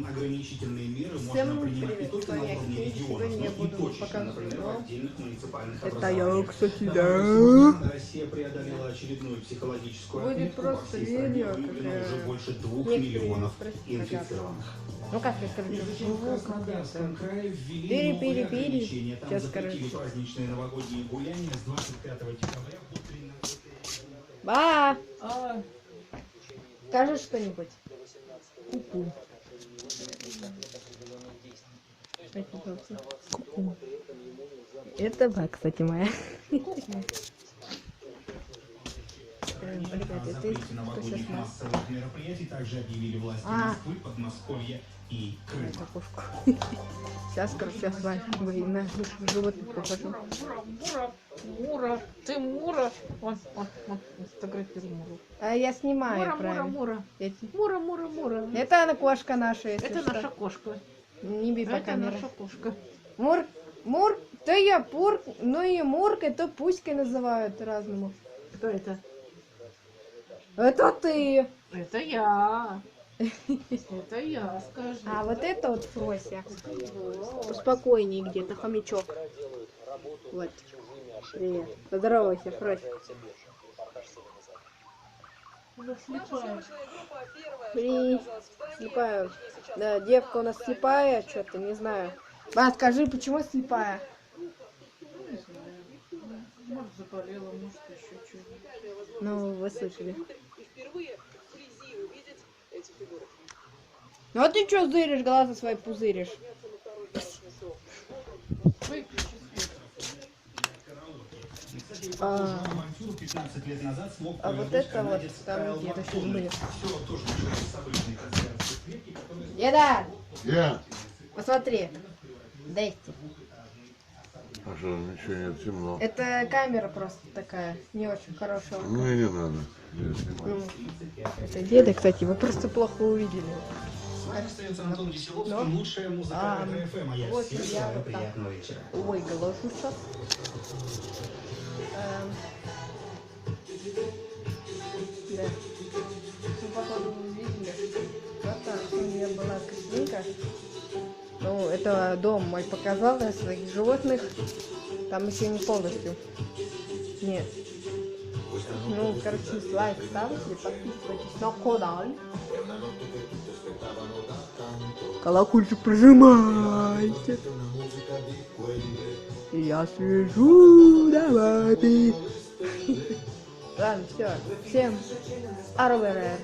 ограничительные меры можно принимать не только на уровне регионов, но и точечно, например, в отдельных муниципальных образованиях. Это я, кстати, да. Сегодня Россия преодолела очередную психологическую Будет отметку. Во просто всей стране видео, выявлено как уже больше 2 некоторые миллионов спросили, инфицированных. Ну как я скажу? Между тем, в Краснодарском крае ввели Пири, новые пири, пири. ограничения. Там Сейчас запретили скажу. праздничные новогодние гуляния с 25 декабря по 13. Ба! Скажи что-нибудь. Ку-ку. Ку-ку. Это ба, кстати, моя. О запрете новогодних массовых мероприятий также объявили власти Москвы, Подмосковья и Крыма. Кукушку. Сейчас, короче, я с вами на животных покажу. Мура, ты Мура. Вон, сфотографируй Муру. А я снимаю, Мура, правильно. Мура. Эти. Мура. Это она кошка наша, если Это что. наша кошка. Не бей по Это камере. наша кошка. Мур, то я пурк, ну и Муркой, то Пуськой называют разному. Кто это? Это ты. Это я. Это я, скажи. А вот это вот Фрося. Поспокойнее где-то, хомячок. Вот. Привет. Поздоровайся, Фрося. Привет. Слепая. Да, девка у нас слепая, что-то, не знаю. Ба, скажи, почему слепая? Может, заболела, может, еще что-то. Ну, вы слышали. Ну а ты что зыришь, глаза свои пузыришь? Выключи свет. А вот это вот там где-то сейчас будет. Деда, посмотри. Дайте. А что, ничего нет, темно. Это камера просто такая, не очень хорошая. Ну и не надо. Я снимаю. Это деда, кстати, вы просто плохо увидели. Остается Антон Веселовский, лучшая музыка РФМ. А я вот всем я желаю вот так. приятного вечера. Ой, галошу сейчас. Да. Ну, походу, вы видели. Вот так, у меня была картинка. Ну, это дом мой показал на своих животных. Там еще не полностью. Нет. Ну, короче, лайк ставьте, подписывайтесь на канал. Колокольчик прожимайте. Я слежу за вами. Ладно, все. Всем арвера.